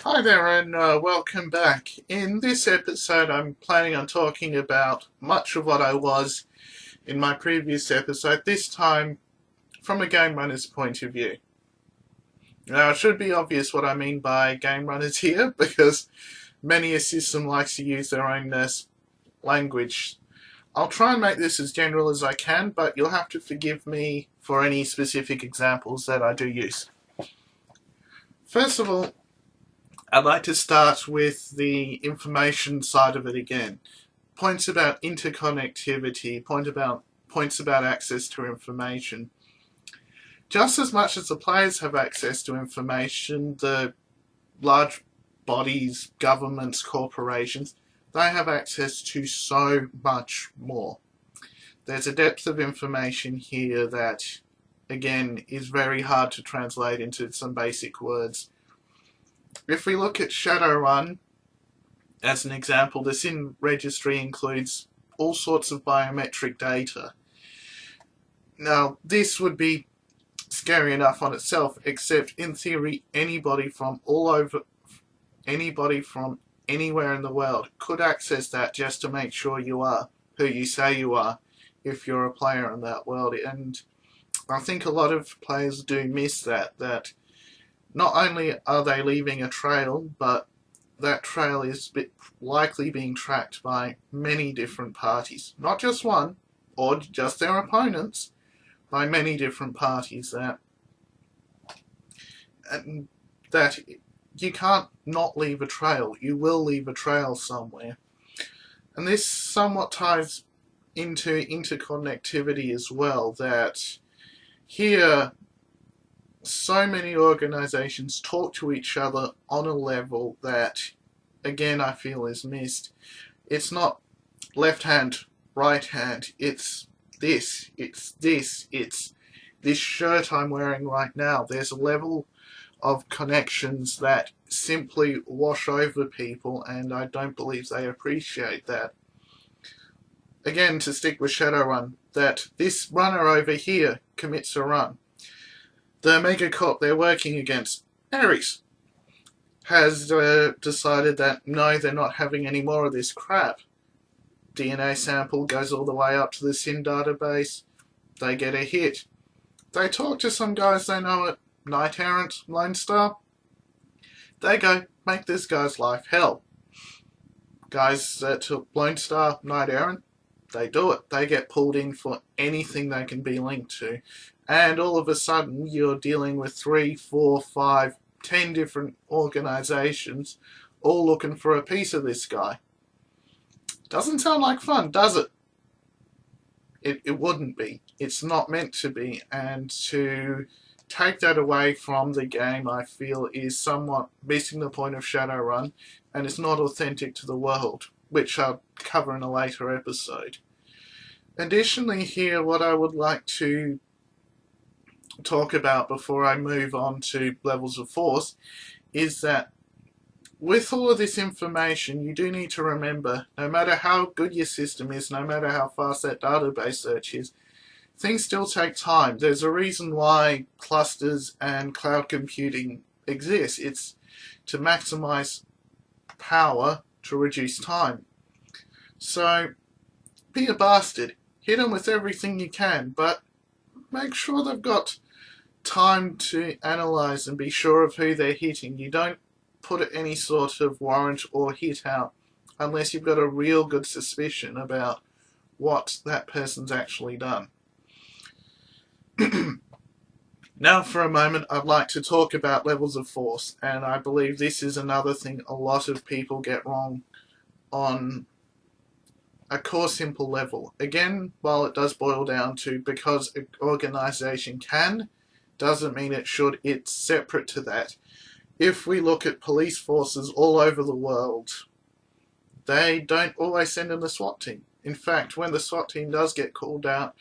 Hi there and welcome back. In this episode I'm planning on talking about much of what I was in my previous episode, this time from a game runner's point of view. Now it should be obvious what I mean by game runners here because many a system likes to use their own language. I'll try and make this as general as I can, but you'll have to forgive me for any specific examples that I do use. First of all, I'd like to start with the information side of it again. Points about interconnectivity, points about access to information. Just as much as the players have access to information, the large bodies, governments, corporations, they have access to so much more. There's a depth of information here that, again, is very hard to translate into some basic words. If we look at Shadowrun, as an example, the SIN registry includes all sorts of biometric data. Now, this would be scary enough on itself, except in theory, anybody from anywhere in the world could access that just to make sure you are who you say you are if you're a player in that world. And I think a lot of players do miss that not only are they leaving a trail, but that trail is likely being tracked by many different parties. Not just one, or just their opponents, by many different parties that you can't not leave a trail. You will leave a trail somewhere. And this somewhat ties into interconnectivity as well, that here so many organizations talk to each other on a level that, again, I feel is missed. It's not left hand, right hand, it's this, it's this shirt I'm wearing right now. There's a level of connections that simply wash over people, and I don't believe they appreciate that. Again, to stick with Shadowrun, that this runner over here commits a run. The megacorp they're working against, Ares, has decided that no, they're not having any more of this crap. DNA sample goes all the way up to the SIN database. They get a hit. They talk to some guys they know at Knight Errant, Lone Star. They go, make this guy's life hell. Guys at Lone Star, Knight Errant, they do it. They get pulled in for anything they can be linked to. And all of a sudden, you're dealing with 3, 4, 5, 10 different organizations all looking for a piece of this guy. Doesn't sound like fun, does it? It wouldn't be. It's not meant to be. And to take that away from the game, I feel, is somewhat missing the point of Shadowrun, and it's not authentic to the world, which I'll cover in a later episode. Additionally here, what I would like to talk about before I move on to levels of force is that with all of this information, you do need to remember, no matter how good your system is, no matter how fast that database search is, things still take time. There's a reason why clusters and cloud computing exist. It's to maximize power to reduce time. So be a bastard. Hit them with everything you can, but make sure they've got time to analyze and be sure of who they're hitting. You don't put any sort of warrant or hit out unless you've got a real good suspicion about what that person's actually done. Now for a moment I'd like to talk about levels of force, and I believe this is another thing a lot of people get wrong on a core simple level. Again, while it does boil down to because an organization can, doesn't mean it should. It's separate to that. If we look at police forces all over the world, they don't always send in the SWAT team. In fact, when the SWAT team does get called out,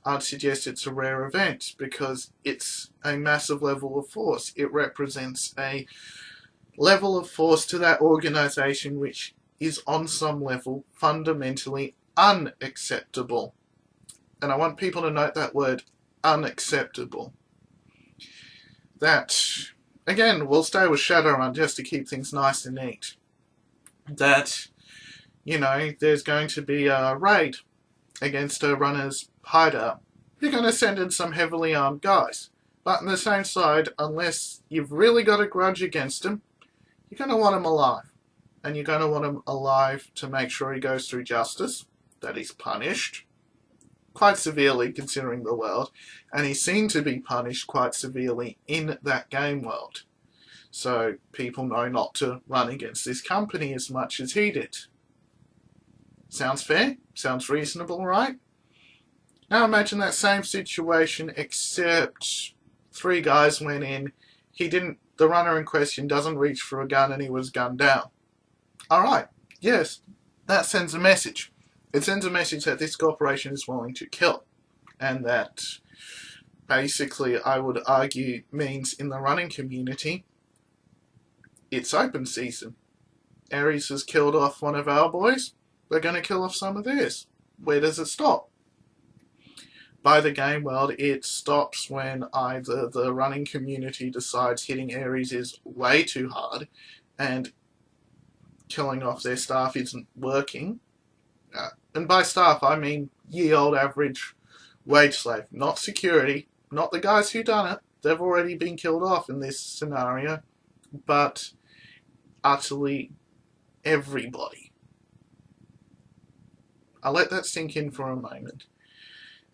I'd suggest it's a rare event because it's a massive level of force. It represents a level of force to that organization which is on some level fundamentally unacceptable. And I want people to note that word, unacceptable. That again, we'll stay with Shadowrun just to keep things nice and neat. That, you know, there's going to be a raid against a runner's hideout. You're going to send in some heavily armed guys. But on the same side, unless you've really got a grudge against him, you're going to want him alive. And you're going to want him alive to make sure he goes through justice, that he's punished quite severely considering the world, and he's seen to be punished quite severely in that game world. So people know not to run against this company as much as he did. Sounds fair? Sounds reasonable, right? Now imagine that same situation, except 3 guys went in, the runner in question doesn't reach for a gun and he was gunned down. Alright, yes, that sends a message. It sends a message that this corporation is willing to kill. And that basically, I would argue, means in the running community, it's open season. Ares has killed off one of our boys, they're going to kill off some of theirs. Where does it stop? By the game world, it stops when either the running community decides hitting Ares is way too hard and killing off their staff isn't working. And by staff, I mean ye old average wage slave, not security, not the guys who done it. They've already been killed off in this scenario, but utterly everybody. I'll let that sink in for a moment.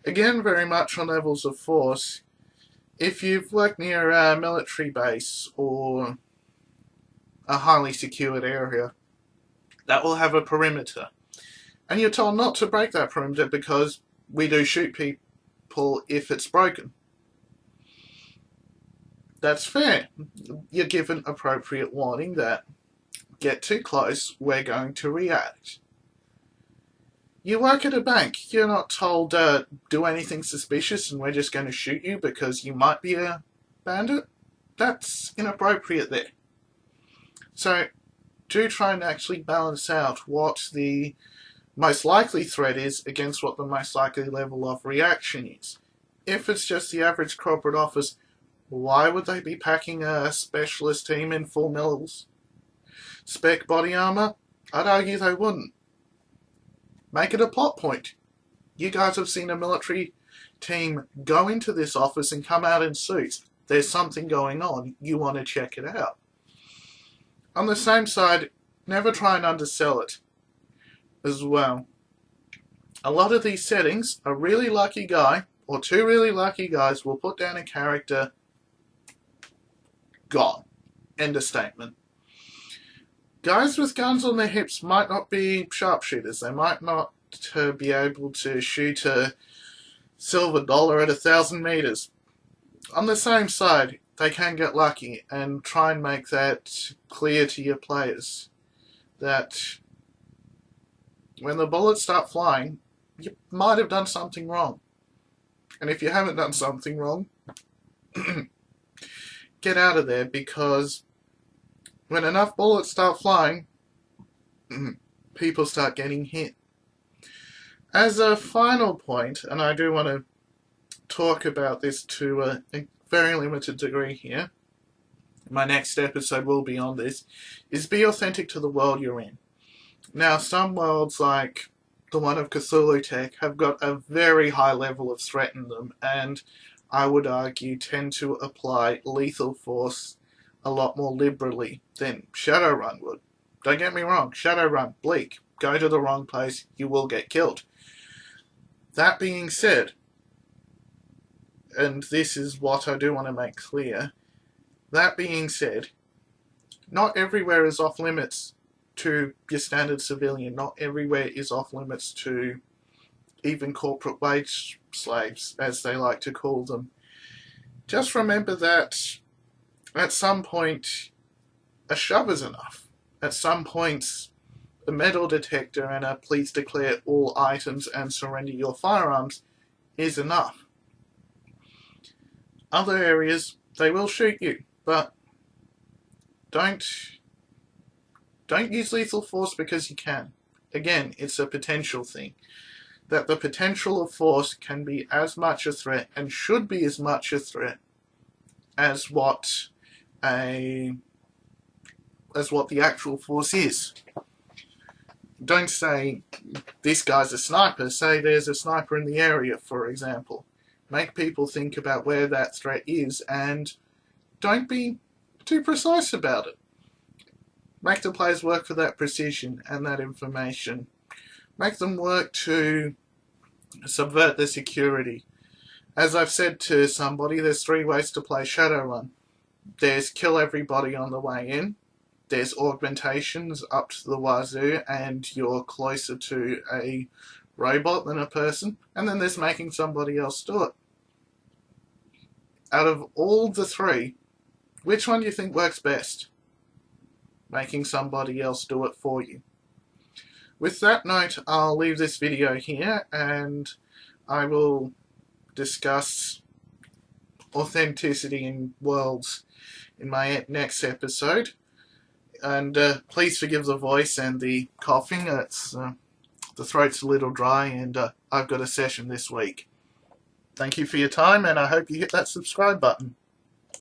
Again, very much on levels of force. If you've worked near a military base or a highly secured area, that will have a perimeter. And you're told not to break that perimeter because we do shoot people if it's broken. That's fair. You're given appropriate warning that get too close, we're going to react. You work at a bank, you're not told do anything suspicious and we're just going to shoot you because you might be a bandit. That's inappropriate there. So do try and actually balance out what the most likely threat is against what the most likely level of reaction is. If it's just the average corporate office, why would they be packing a specialist team in full mils? Spec body armor? I'd argue they wouldn't. Make it a plot point. You guys have seen a military team go into this office and come out in suits. There's something going on. You want to check it out. On the same side, never try and undersell it as well. A lot of these settings, a really lucky guy or 2 really lucky guys will put down a character, gone. End of statement. Guys with guns on their hips might not be sharpshooters. They might not be able to shoot a silver dollar at 1,000 meters. On the same side, they can get lucky, and try and make that clear to your players that when the bullets start flying, you might have done something wrong. And if you haven't done something wrong, get out of there, because when enough bullets start flying, people start getting hit. As a final point, and I do want to talk about this to a very limited degree here, my next episode will be on this, is be authentic to the world you're in. Now, some worlds like the one of Cthulhu Tech have got a very high level of threat in them, and I would argue tend to apply lethal force a lot more liberally than Shadowrun would. Don't get me wrong, Shadowrun, bleak, go to the wrong place, you will get killed. That being said, and this is what I do want to make clear, that being said, not everywhere is off limits to your standard civilian, not everywhere is off limits to even corporate wage slaves, as they like to call them. Just remember that at some point, a shove is enough. At some points, a metal detector and a please declare all items and surrender your firearms is enough. Other areas, they will shoot you, but don't use lethal force because you can. Again, it's a potential thing. That the potential of force can be as much a threat and should be as much a threat as what what the actual force is. Don't say this guy's a sniper, say there's a sniper in the area, for example. Make people think about where that threat is and don't be too precise about it. Make the players work for that precision and that information. Make them work to subvert the security. As I've said to somebody, there's 3 ways to play Shadowrun. There's kill everybody on the way in. There's augmentations up to the wazoo and you're closer to a robot than a person. And then there's making somebody else do it. Out of all the 3, which one do you think works best? Making somebody else do it for you. With that note, I'll leave this video here and I will discuss authenticity in worlds in my next episode. And please forgive the voice and the coughing. It's the throat's a little dry and I've got a session this week. Thank you for your time and I hope you hit that subscribe button.